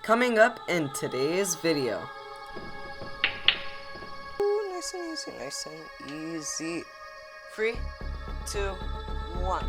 Coming up in today's video. Ooh, nice and easy, nice and easy. 3, 2, 1.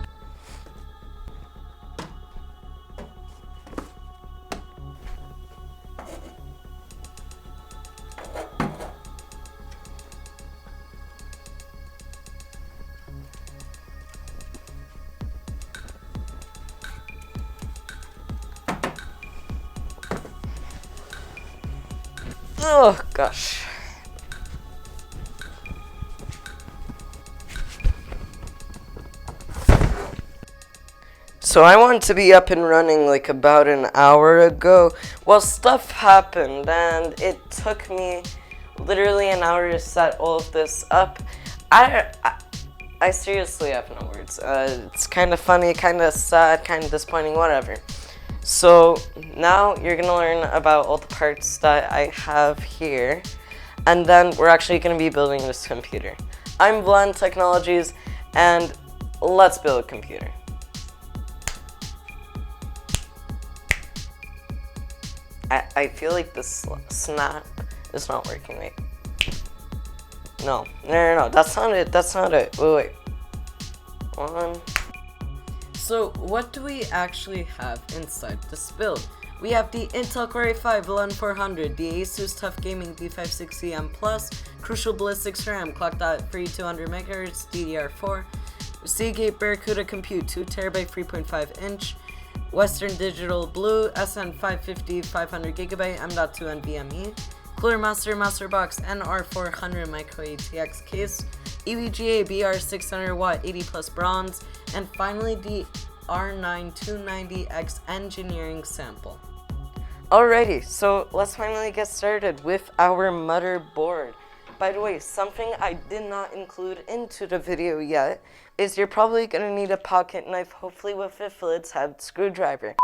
Oh gosh. So I wanted to be up and running like about an hour ago. Well, stuff happened and it took me literally an hour to set all of this up. I seriously have no words. It's kind of funny, kind of sad, kind of disappointing, whatever. So now you're gonna learn about all the parts that I have here, and then we're actually gonna be building this computer. I'm Vladint Technologies, and let's build a computer. I feel like this snap is not working, wait. No, that's not it, wait. One. So what do we actually have inside this build? We have the Intel Core i5 11400, the Asus TUF Gaming B560M Plus, Crucial Ballistics RAM clocked at 3200 MHz DDR4, Seagate Barracuda Compute 2TB 3.5 inch, Western Digital Blue SN550 500GB M.2 NVMe, Cooler Master Masterbox NR400 Micro ATX case, EVGA BR600W 80 plus bronze, and finally the R9 290X engineering sample. Alrighty, so let's finally get started with our motherboard. By the way, something I did not include into the video yet is you're probably gonna need a pocket knife, hopefully with a Phillips head screwdriver.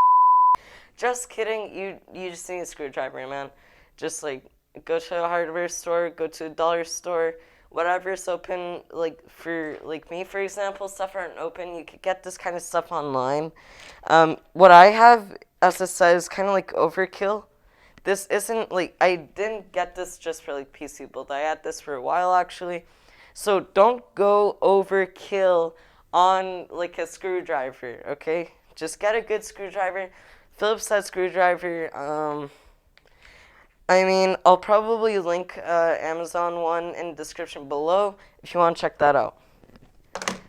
Just kidding, you just need a screwdriver, man. Just like go to a hardware store, go to a dollar store, whatever's open. Like for like me, for example, stuff aren't open. You could get this kind of stuff online. What I have, as I said, is kind of like overkill. This isn't like, I didn't get this just for like PC build. I had this for a while actually. So don't go overkill on like a screwdriver, okay? Just get a good screwdriver. Phillips head screwdriver. I mean, I'll probably link Amazon one in the description below if you want to check that out.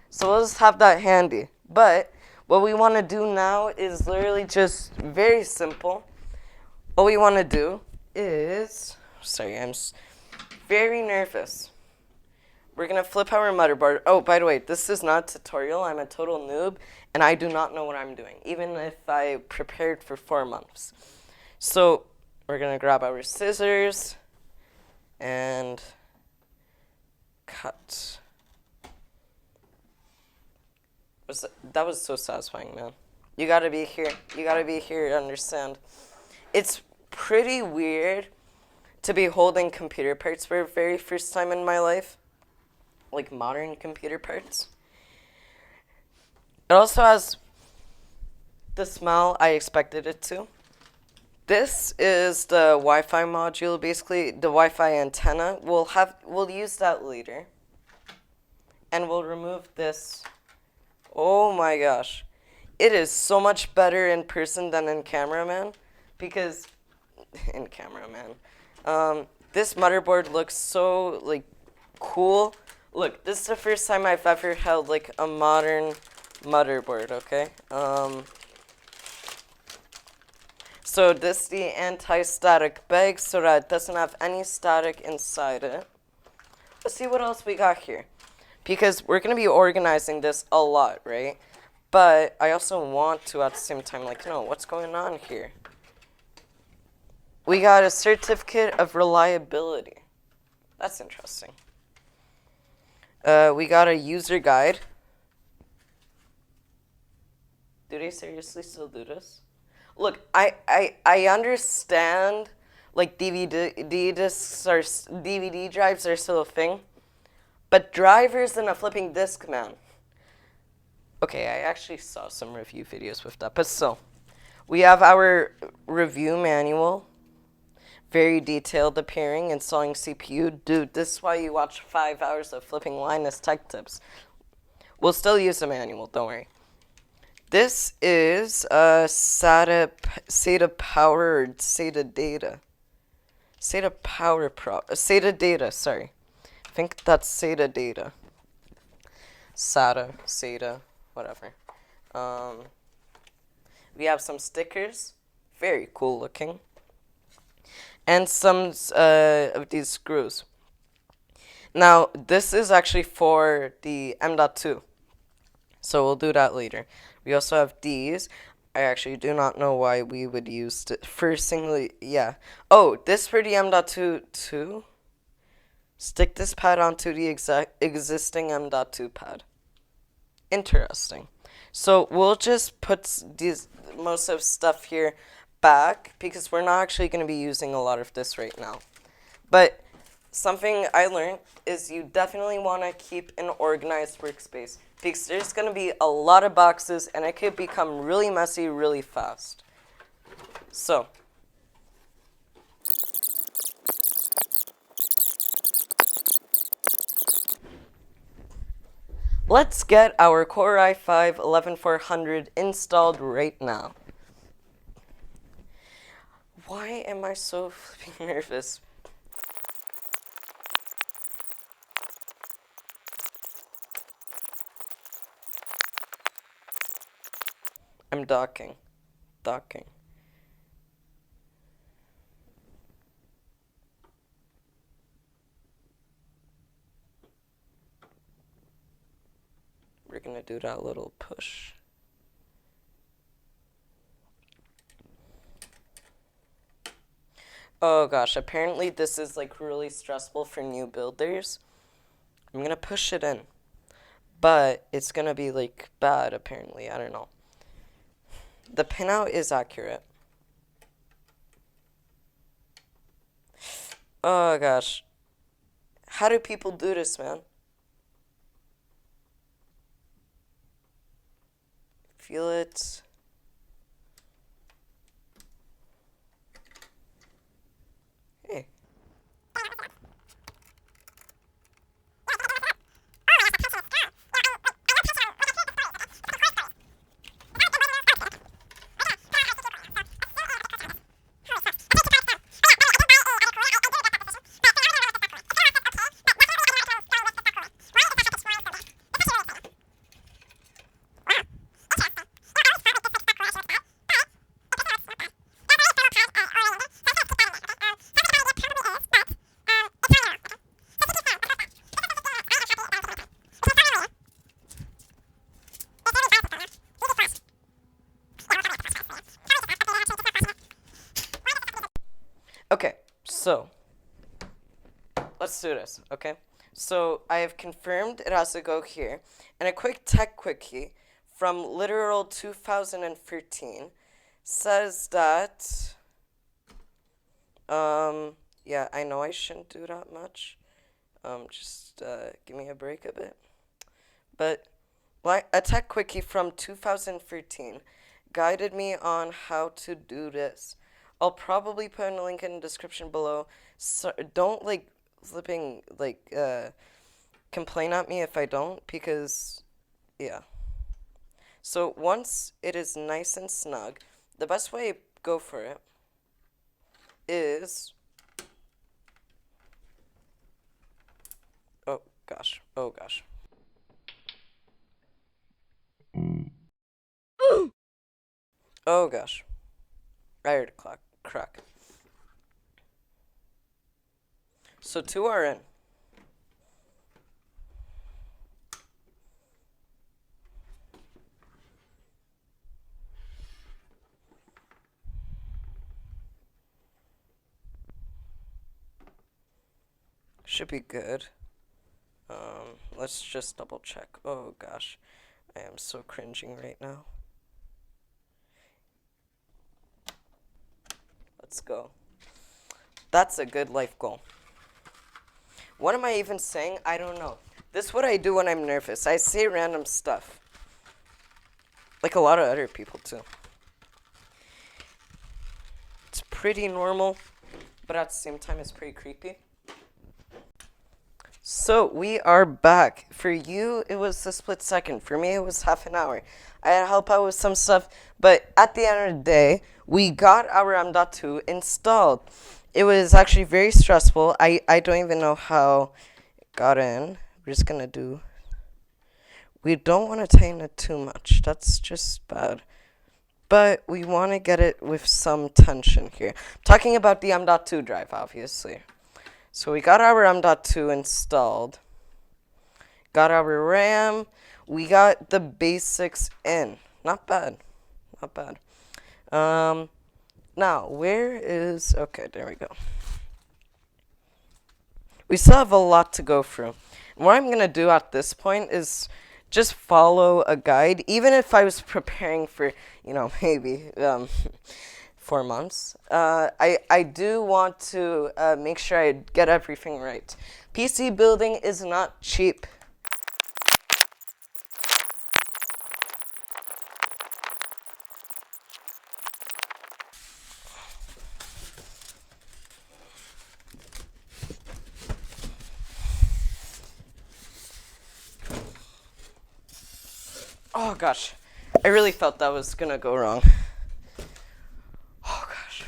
So we'll just have that handy. But what we want to do now is literally just very simple. What we want to do is, sorry, I'm very nervous. We're going to flip our motherboard. Oh, by the way, this is not a tutorial. I'm a total noob, and I do not know what I'm doing, even if I prepared for 4 months. So we're going to grab our scissors and cut. That was so satisfying, man. You got to be here. You got to be here to understand. It's pretty weird to be holding computer parts for the very first time in my life. Like modern computer parts. It also has the smell I expected it to. This is the Wi-Fi module, basically the Wi-Fi antenna. We'll use that later. And we'll remove this. Oh my gosh. It is so much better in person than in camera, man. Because in camera, man. This motherboard looks so like cool. Look, this is the first time I've ever held like a modern motherboard, okay? So this is the anti-static bag so that it doesn't have any static inside it. Let's see what else we got here. Because we're going to be organizing this a lot, right? But I also want to at the same time like know what's going on here. We got a certificate of reliability. That's interesting. We got a user guide. Do they seriously still do this? Look, I understand like DVD discs or DVD drives are still a thing, but drivers in a flipping disk, man. Okay, I actually saw some review videos with that, but still. We have our review manual. Very detailed appearing, installing CPU. Dude, this is why you watch 5 hours of flipping Linus Tech Tips. We'll still use the manual, don't worry. This is SATA Power or SATA Data. SATA Power Pro. SATA Data, sorry. I think that's SATA Data. SATA, whatever. We have some stickers. Very cool looking. And some of these screws. Now, this is actually for the M.2. So we'll do that later. We also have these. I actually do not know why we would use it for singly. Yeah. Oh, this for the M.2 too? Stick this pad onto the existing M.2 pad. Interesting. So we'll just put most of stuff here back because we're not actually going to be using a lot of this right now. But something I learned is you definitely want to keep an organized workspace because there's going to be a lot of boxes and it could become really messy really fast. So let's get our Core i5 11400 installed right now. Why am I so flipping nervous? I'm docking. We're gonna do that little push. Oh gosh, apparently this is like really stressful for new builders. I'm gonna push it in. But it's gonna be like bad apparently, I don't know. The pinout is accurate. Oh gosh. How do people do this, man? Feel it. Hey. Okay, so let's do this, okay? So I have confirmed it has to go here. And a quick tech quickie from literal 2013 says that, yeah, I know I shouldn't do that much. Just give me a break a bit. But a tech quickie from 2013 guided me on how to do this. I'll probably put a link in the description below. So don't like flipping complain at me if I don't because yeah. So once it is nice and snug, the best way to go for it is oh gosh. Oh gosh. I heard a crack. So 2 are in. Should be good. Let's just double check. Oh gosh. I am so cringing right now. Let's go. That's a good life goal. What am I even saying? I don't know. This is what I do when I'm nervous. I say random stuff. Like a lot of other people too. pretty normal, but at the same time it's pretty creepy. So we are back. For you, it was a split second. For me, it was half an hour. I had to help out with some stuff, but at the end of the day, we got our M.2 installed. It was actually very stressful. I don't even know how it got in. We're just gonna do. We don't want to tighten it too much. That's just bad. But we want to get it with some tension here. I'm talking about the M.2 drive, obviously. So we got our M.2 installed. Got our RAM. We got the basics in. Not bad. Not bad. Now, where is... Okay, there we go. We still have a lot to go through. What I'm going to do at this point is just follow a guide, even if I was preparing for, maybe 4 months. I do want to make sure I get everything right. PC building is not cheap. Oh gosh, I really felt that was gonna go wrong. Oh gosh.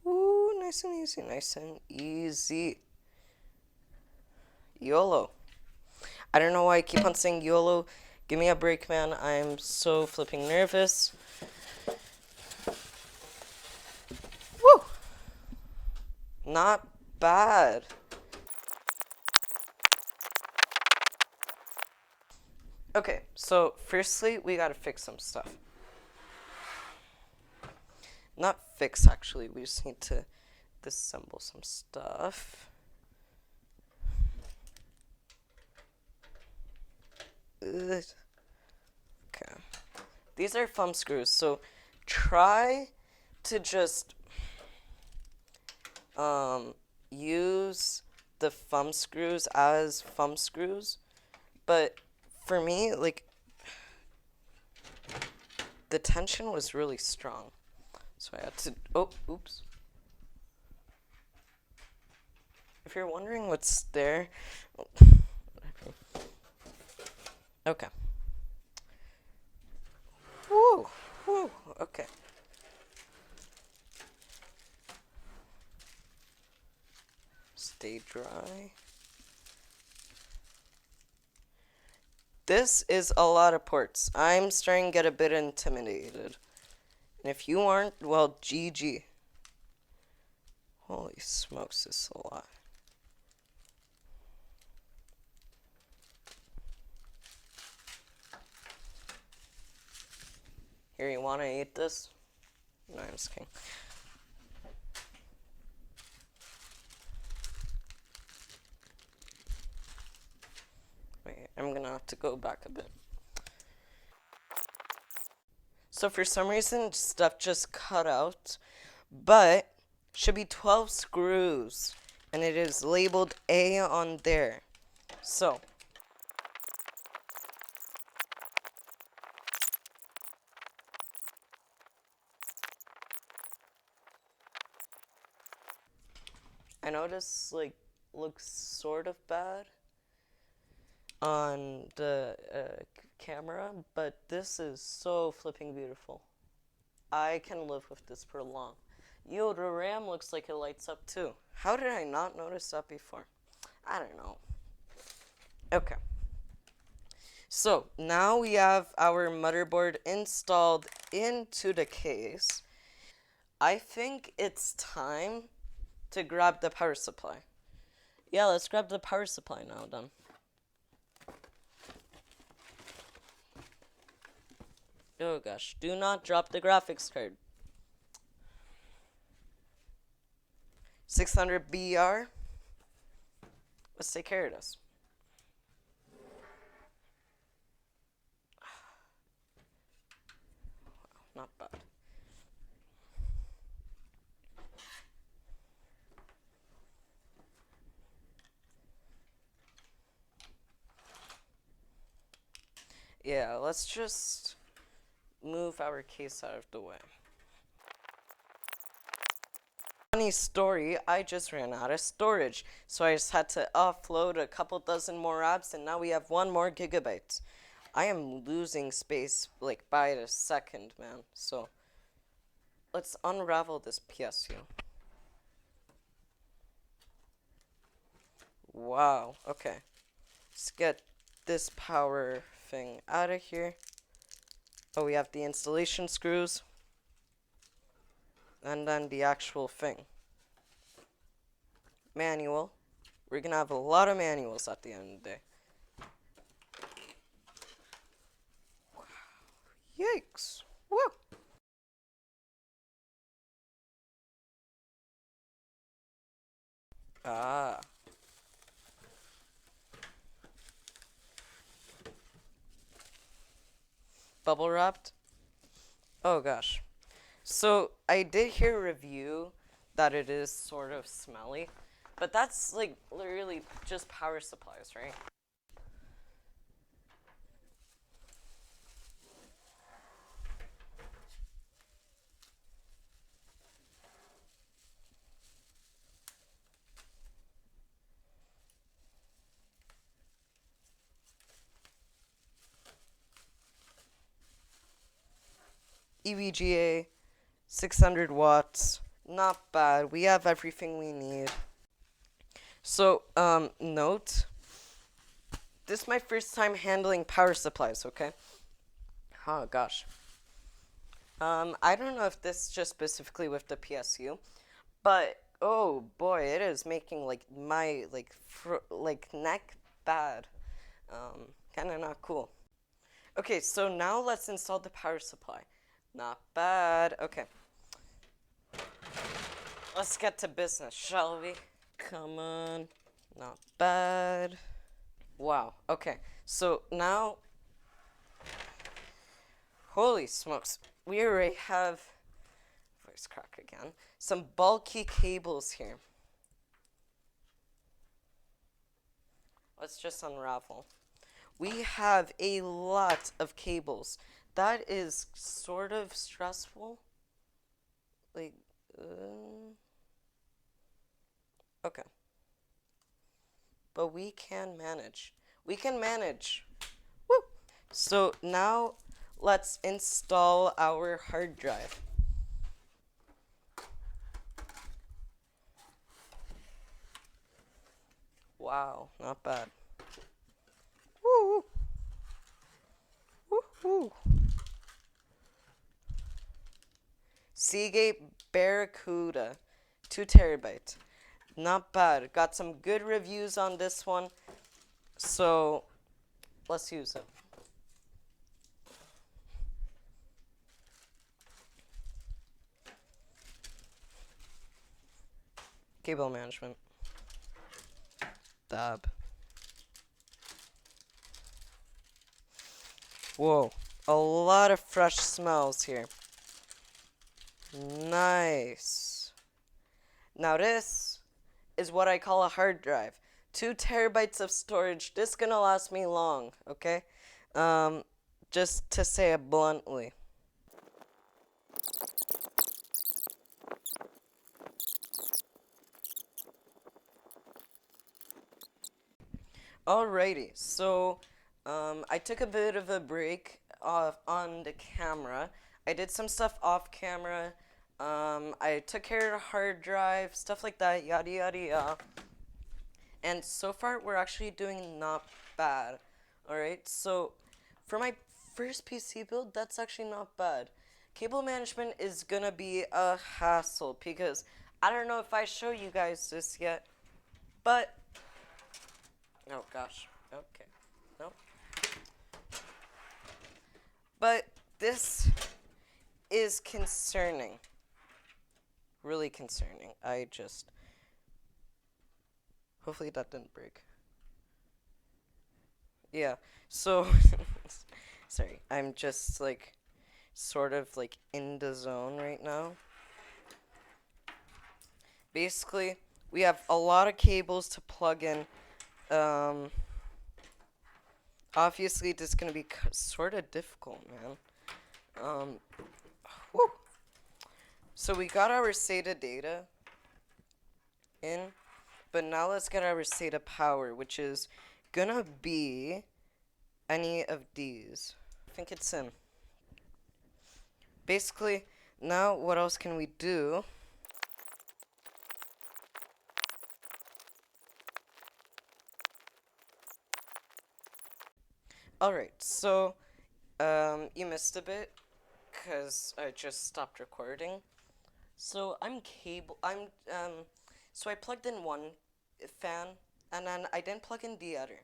Ooh, nice and easy, nice and easy. YOLO. I don't know why I keep on saying YOLO. Give me a break, man. I'm so flipping nervous. Woo! Not bad. Okay, so firstly, we gotta fix some stuff. Not fix, actually. We just need to disassemble some stuff. Ugh. Okay. These are thumb screws, so try to just use the thumb screws as thumb screws. But for me, the tension was really strong. So I had to, oh, oops. If you're wondering what's there, okay. Woo, woo, okay. Stay dry. This is a lot of ports. I'm starting to get a bit intimidated. And if you aren't, well, GG. Holy smokes, this is a lot. Here, you want to eat this? No, I'm just kidding. Wait, I'm gonna have to go back a bit. So for some reason, stuff just cut out, but should be 12 screws, and it is labeled A on there. So I know this looks sort of bad on the camera, but this is so flipping beautiful. I can live with this for long. Yo, the RAM looks like it lights up too. How did I not notice that before? I don't know. Okay. So now we have our motherboard installed into the case. I think it's time to grab the power supply. Yeah, let's grab the power supply now then. Oh gosh, do not drop the graphics card. 600 BR. Let's take care of this. Not bad. Yeah, let's just move our case out of the way. Funny story, I just ran out of storage, so I just had to offload a couple dozen more apps, and now we have 1 more gigabyte. I am losing space like by the second, man. So let's unravel this PSU. Wow, okay. Let's get this power thing out of here. Oh, we have the installation screws. And then the actual thing. Manual. We're gonna have a lot of manuals at the end of the day. Yikes. Woo! Ah. Bubble wrapped? Oh gosh. So I did hear a review that it is sort of smelly, but that's like literally just power supplies, right? EVGA, 600 watts, not bad. We have everything we need. So, note, this is my first time handling power supplies, okay? Oh gosh. I don't know if this is just specifically with the PSU, but oh boy, it is making like my neck bad. Kind of not cool. Okay, so now let's install the power supply. Not bad. Okay. Let's get to business, shall we? Come on. Not bad. Wow. Okay. So now, holy smokes, we already have, voice crack again, some bulky cables here. Let's just unravel. We have a lot of cables. That is sort of stressful. Like, okay. But we can manage. We can manage. Woo! So now let's install our hard drive. Wow, not bad. Woo! Woo-hoo! Seagate Barracuda, 2 TB. Not bad. Got some good reviews on this one. So let's use it. Cable management. Dab. Whoa. A lot of fresh smells here. Nice. Now this is what I call a hard drive. 2 TB of storage. This is gonna last me long, okay? Just to say it bluntly. Alrighty, so I took a bit of a break on the camera. I did some stuff off camera. I took care of the hard drive, stuff like that, yada yada yada. And so far, we're actually doing not bad. Alright, so for my first PC build, that's actually not bad. Cable management is gonna be a hassle because I don't know if I show you guys this yet, but oh gosh, okay, nope. But this is concerning. Really concerning. Hopefully that didn't break. Yeah, so, sorry, I'm just like, sort of like in the zone right now. Basically, we have a lot of cables to plug in Obviously, this is gonna be sort of difficult, man. Whew. So we got our SATA data in, but now let's get our SATA power, which is gonna be any of these. I think it's in. Basically, now what else can we do? Alright, so you missed a bit because I just stopped recording. So so I plugged in one fan and then I didn't plug in the other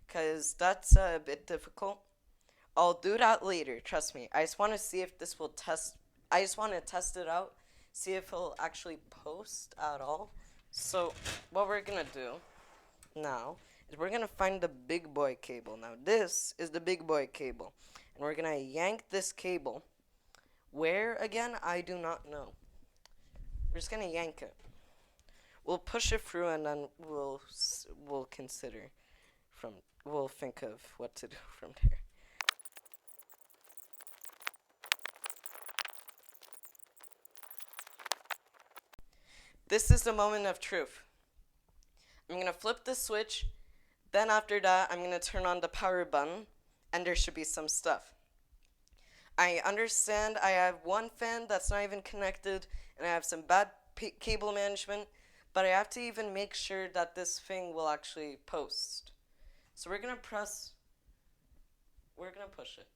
because that's a bit difficult. I'll do that later, trust me. I just want to see if this will test. I just want to test it out, see if it'll actually post at all. So what we're gonna do now is we're gonna find the big boy cable. Now this is the big boy cable, and we're gonna yank this cable. Where again? I do not know. We're just gonna yank it. We'll push it through, and then we'll consider from. We'll think of what to do from there. This is the moment of truth. I'm gonna flip the switch, then after that, I'm gonna turn on the power button, and there should be some stuff. I understand I have one fan that's not even connected, and I have some bad cable management, but I have to even make sure that this thing will actually post. So we're gonna push it.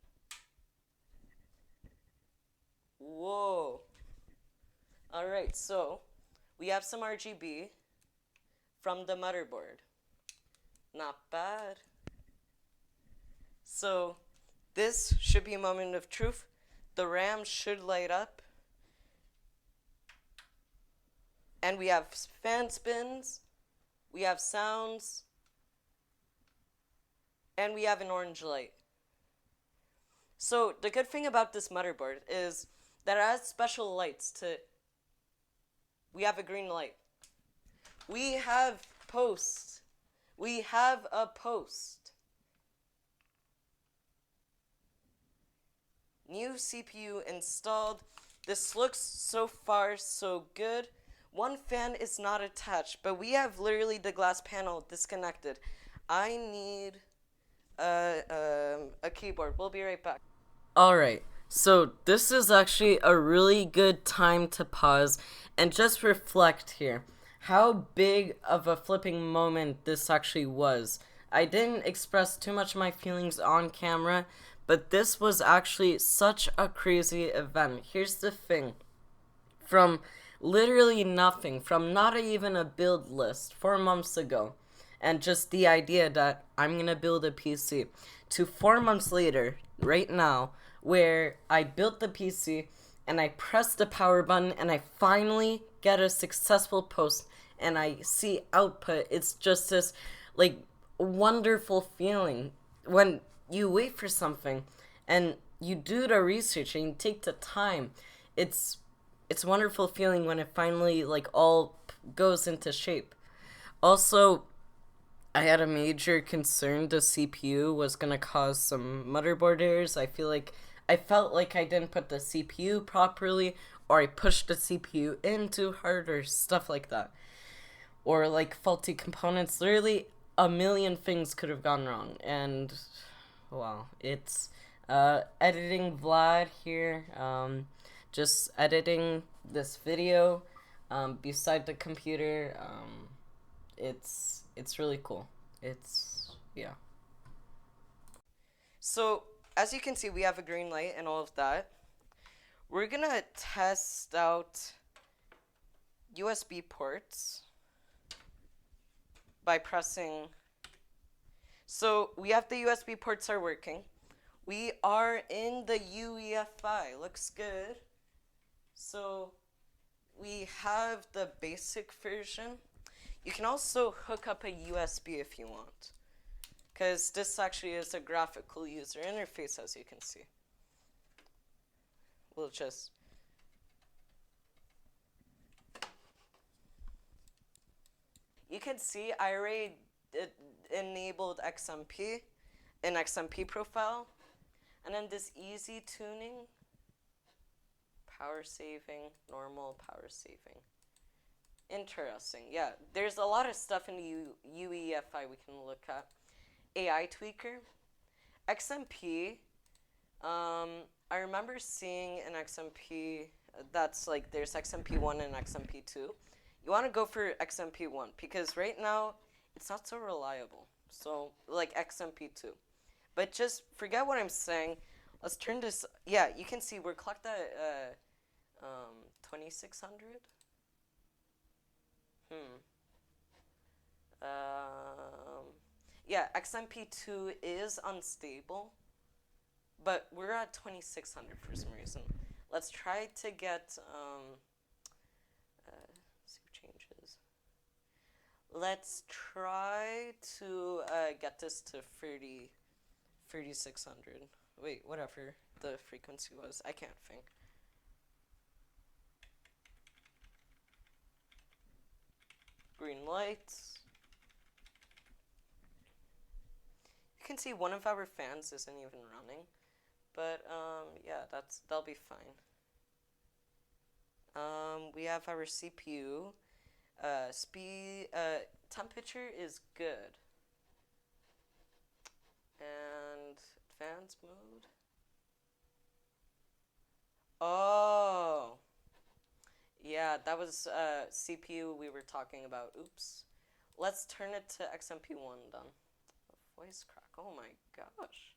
Whoa. Alright, so we have some RGB from the motherboard. Not bad. So this should be a moment of truth. The RAM should light up. And we have fan spins, we have sounds, and we have an orange light. So the good thing about this motherboard is that it has special lights to. We have a green light. We have post. We have a post. New CPU installed. This looks so far so good. One fan is not attached, but we have literally the glass panel disconnected. I need a keyboard. We'll be right back. Alright, so this is actually a really good time to pause and just reflect here. How big of a flipping moment this actually was. I didn't express too much of my feelings on camera, but this was actually such a crazy event. Here's the thing. From literally nothing, from not even a build list 4 months ago, and just the idea that I'm gonna build a PC, to 4 months later, right now, where I built the PC and I press the power button and I finally get a successful post and I see output. It's just this like wonderful feeling when you wait for something and you do the research and you take the time. It's a wonderful feeling when it finally like all goes into shape. Also, I had a major concern the CPU was gonna cause some motherboard errors. I felt like I didn't put the CPU properly, or I pushed the CPU in too hard, or stuff like that. Or like faulty components. Literally a million things could have gone wrong. And wow, it's editing Vlad here. Just editing this video beside the computer. It's really cool. Yeah. So as you can see, we have a green light and all of that. We're gonna test out USB ports by pressing. So we have the USB ports are working. We are in the UEFI. Looks good. So we have the basic version. You can also hook up a USB if you want, because this actually is a graphical user interface, as you can see. We'll just. You can see I already enabled XMP. an XMP profile. And then this easy tuning, power saving, normal power saving. Interesting. Yeah, there's a lot of stuff in UEFI we can look at. AI tweaker, XMP. I remember seeing an XMP that's like there's XMP1 and XMP2. You want to go for XMP1 because right now it's not so reliable. So like XMP2. But just forget what I'm saying. Let's turn this. Yeah, you can see we're clocked at 2600. Yeah, XMP2 is unstable, but we're at 2600 for some reason. Let's try to get see what changes. Let's try to get this to 3600. Wait, whatever the frequency was, I can't think. Green lights. You can see one of our fans isn't even running, but yeah, that'll be fine. We have our CPU. Speed, temperature is good. And advanced mode. Oh. Yeah, that was CPU we were talking about. Oops. Let's turn it to XMP1 then. Voice crack. Oh my gosh.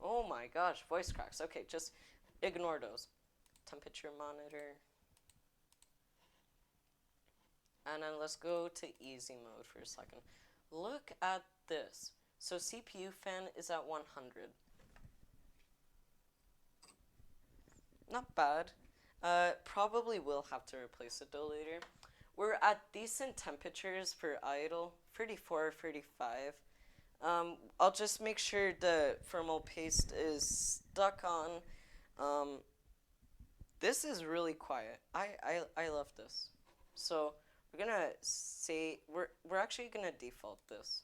Oh my gosh, voice cracks. Okay, just ignore those. Temperature monitor. And then let's go to easy mode for a second. Look at this. So CPU fan is at 100. Not bad. Probably will have to replace it though later. We're at decent temperatures for idle, 34, 35. I'll just make sure the thermal paste is stuck on. This is really quiet. I love this. So we're gonna say we're actually gonna default this.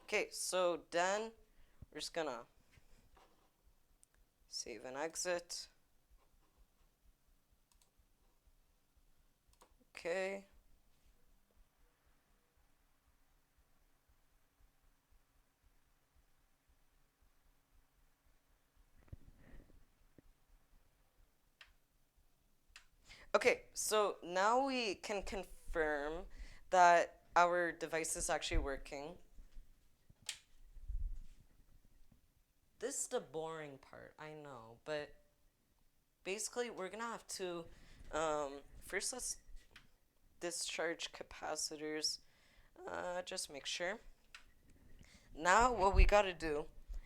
Okay, so then we're just gonna save and exit. Okay. Okay, so now we can confirm that our device is actually working. This is the boring part, I know, but basically we're gonna have to, first let's discharge capacitors, just make sure. Now what we gotta do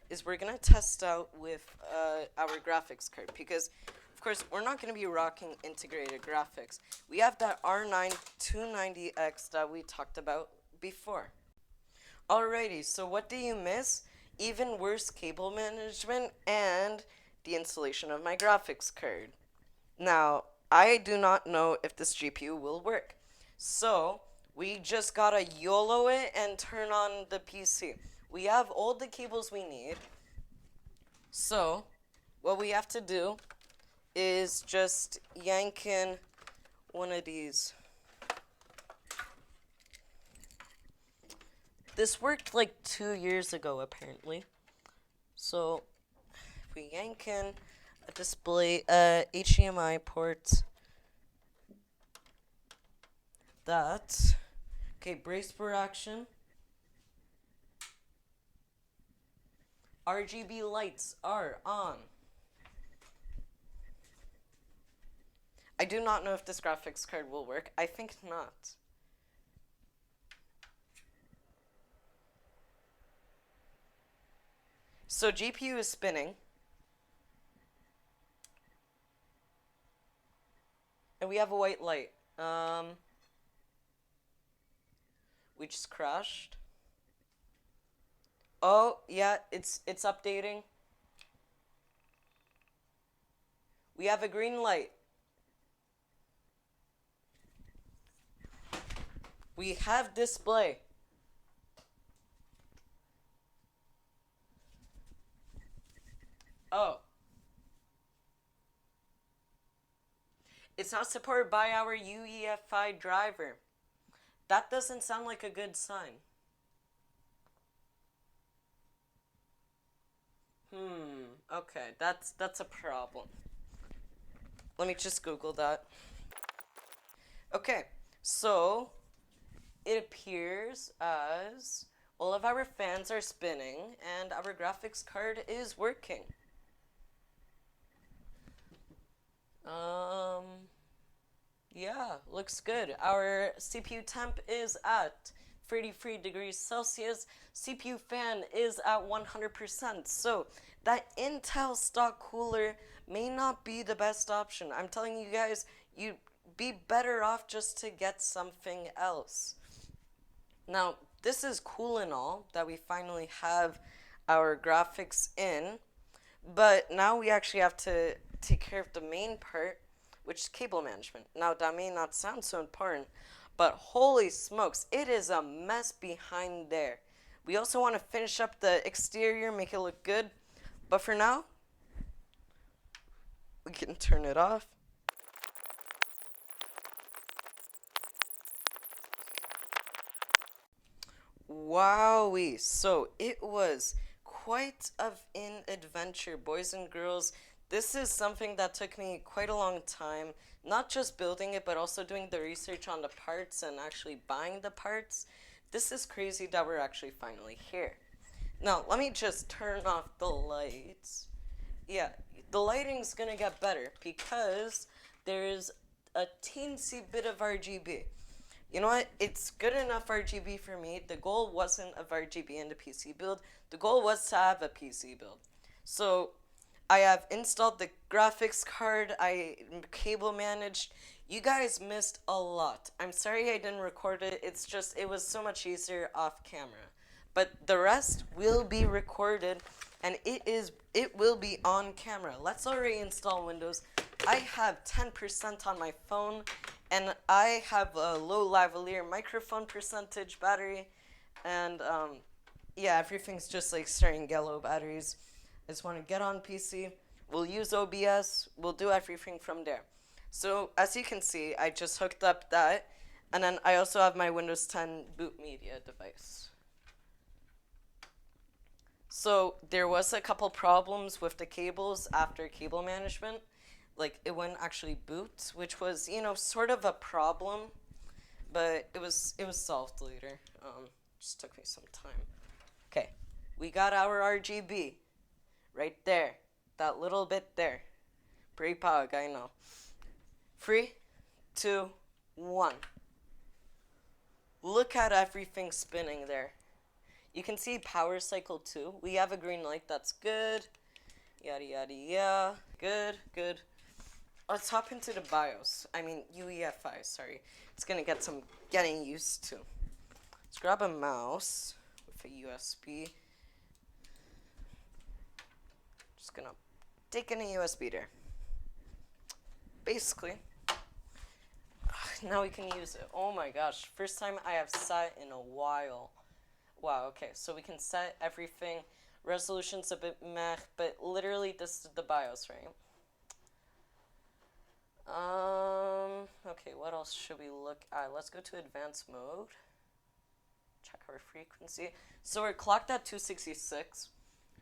is we're gonna test out with our graphics card because of course we're not gonna be rocking integrated graphics. We have that R9 290X that we talked about before. Alrighty, so what do you miss? Even worse cable management and the installation of my graphics card. Now, I do not know if this GPU will work. So, we just gotta YOLO it and turn on the PC. We have all the cables we need. So, what we have to do is just yank in one of these. This worked like 2 years ago, apparently. So, if we yank in a display, HDMI port, that, okay, brace for action. RGB lights are on. I do not know if this graphics card will work. I think not. So GPU is spinning. And we have a white light. We just crashed. Oh, yeah, it's updating. We have a green light. We have display. It's not supported by our UEFI driver. That doesn't sound like a good sign. Okay, that's a problem. Let me just Google that. Okay, so it appears as all of our fans are spinning and our graphics card is working. Yeah, looks good. Our CPU temp is at 33 degrees Celsius. CPU fan is at 100%. So that Intel stock cooler may not be the best option. I'm telling you guys, you'd be better off just to get something else. Now, this is cool and all that we finally have our graphics in, but now we actually have to take care of the main part, which is cable management. Now, that may not sound so important, but holy smokes, it is a mess behind there. We also want to finish up the exterior, make it look good, but for now, we can turn it off. Wowie, so it was quite of an adventure, boys and girls. This is something that took me quite a long time, not just building it, but also doing the research on the parts and actually buying the parts. This is crazy that we're actually finally here. Now, let me just turn off the lights. Yeah, the lighting's gonna get better because there's a teensy bit of RGB. You know what? It's good enough RGB for me. The goal wasn't of RGB in the PC build. The goal was to have a PC build. So I have installed the graphics card. I cable managed. You guys missed a lot. I'm sorry I didn't record it. It's just, it was so much easier off camera. But the rest will be recorded and it will be on camera. Let's already install Windows. I have 10% on my phone and I have a low lavalier microphone percentage battery and yeah, everything's just like starting yellow batteries. I just want to get on PC. We'll use OBS. We'll do everything from there. So as you can see, I just hooked up that and then I also have my Windows 10 boot media device. So there was a couple problems with the cables after cable management. Like it wouldn't actually boot, which was, you know, sort of a problem, but it was solved later. Just took me some time. Okay, we got our RGB right there, that little bit there. Pretty pog, I know. 3, 2, 1. Look at everything spinning there. You can see power cycle 2. We have a green light, that's good. Yada yada yada. Good, good. Let's hop into the BIOS. I mean, UEFI, sorry. It's gonna get some getting used to. Let's grab a mouse with a USB. Just gonna take in a USB there. Basically, now we can use it. Oh my gosh, first time I have set in a while. Wow, okay, so we can set everything. Resolution's a bit meh, but literally this is the BIOS, right? Okay, what else should we look at? Let's go to advanced mode. Check our frequency. So we're clocked at 266.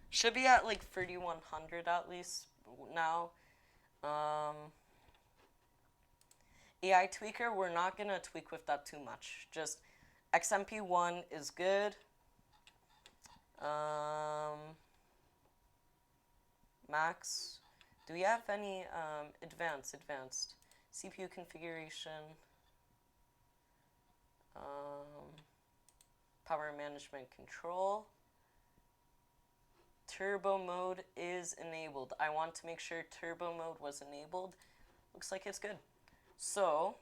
Should be at like 3100 at least now. AI tweaker, we're not gonna tweak with that too much. Just XMP1 is good. Max. Do we have any advanced CPU configuration? Power management control. Turbo mode is enabled. I want to make sure turbo mode was enabled. Looks like it's good. So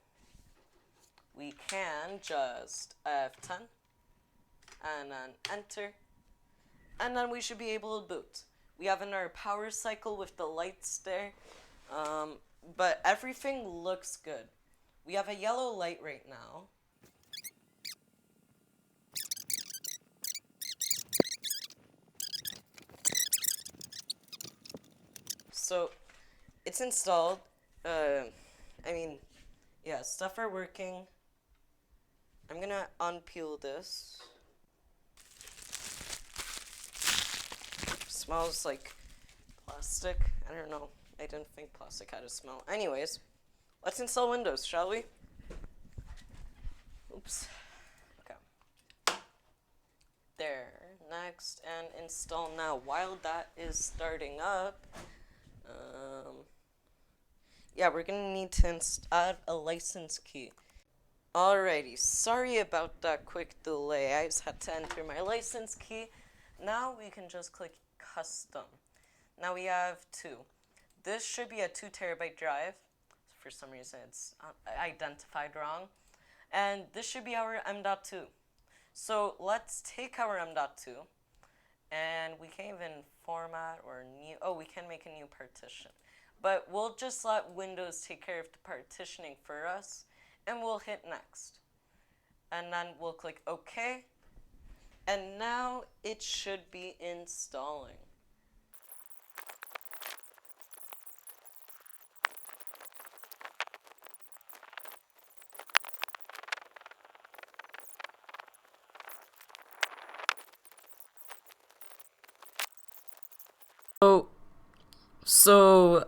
we can just F10 and then enter, and then we should be able to boot. We have in our power cycle with the lights there, but everything looks good. We have a yellow light right now. So it's installed. I mean, yeah, stuff are working. I'm gonna unpeel this. Smells like plastic. I don't know. I didn't think plastic had a smell. Anyways, let's install Windows, shall we? Oops. Okay. There. Next, and install now. While that is starting up, yeah, we're gonna need to add a license key. Alrighty, sorry about that quick delay. I just had to enter my license key. Now we can just click custom. Now we have two. This should be a 2 terabyte drive. For some reason it's identified wrong. And this should be our M.2. So let's take our M.2 and we can even format or new, we can make a new partition. But we'll just let Windows take care of the partitioning for us, and we'll hit next. And then we'll click OK, and now it should be installing. So,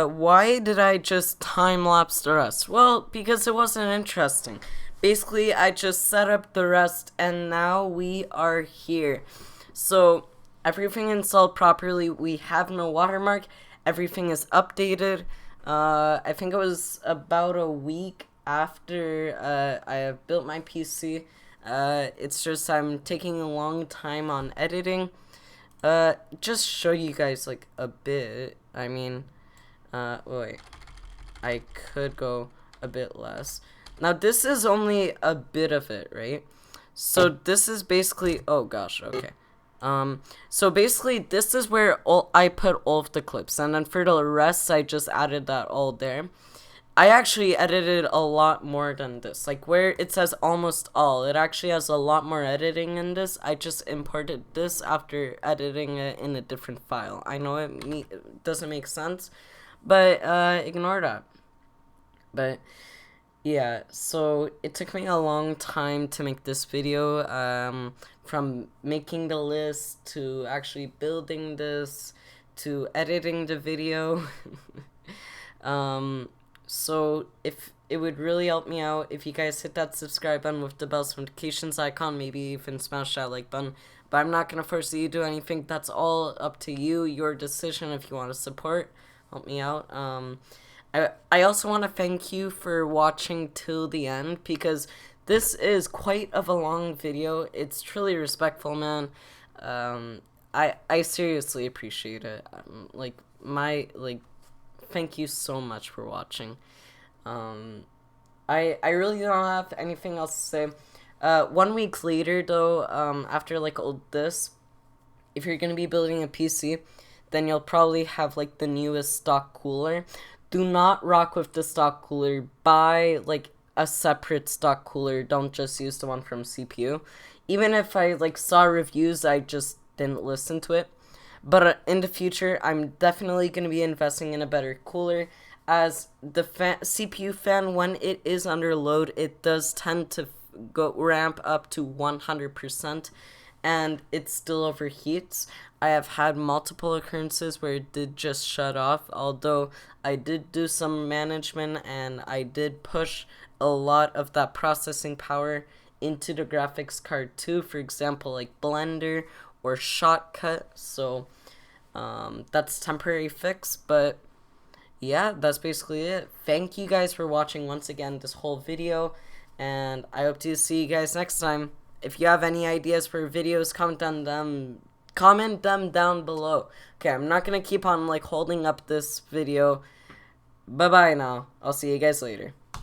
why did I just time-lapse the rest? Well, because it wasn't interesting. Basically, I just set up the rest, and now we are here. So, everything installed properly. We have no watermark. Everything is updated. I think it was about a week after I built my PC. It's just I'm taking a long time on editing. Just show you guys like a bit. I mean, wait, I could go a bit less. Now this is only a bit of it, right? So this is basically, oh gosh, okay. So basically this is where I put all of the clips, and then for the rest I just added that all there. I actually edited a lot more than this. Like where it says almost all, it actually has a lot more editing in this. I just imported this after editing it in a different file. I know it doesn't make sense, but ignore that. But yeah, so it took me a long time to make this video, from making the list to actually building this to editing the video. So if it would really help me out if you guys hit that subscribe button with the bell notifications icon, maybe even smash that like button. But I'm not going to force you to do anything. That's all up to you, your decision if you want to support. Help me out. I also want to thank you for watching till the end, because this is quite of a long video. It's truly respectful, man. I seriously appreciate it. Thank you so much for watching. I really don't have anything else to say. 1 week later, though, after like all this, if you're gonna be building a PC, then you'll probably have like the newest stock cooler. Do not rock with the stock cooler. Buy like a separate stock cooler. Don't just use the one from CPU. Even if I like saw reviews, I just didn't listen to it. But in the future, I'm definitely going to be investing in a better cooler, as the CPU fan, when it is under load, it does tend to ramp up to 100%, and it still overheats. I have had multiple occurrences where it did just shut off, although I did do some management and I did push a lot of that processing power into the graphics card too, for example, like Blender or Shotcut. So that's temporary fix, but yeah, that's basically it. Thank you guys for watching once again this whole video, and I hope to see you guys next time. If you have any ideas for videos, comment them down below. Okay, I'm not gonna keep on like holding up this video. Bye bye now. I'll see you guys later.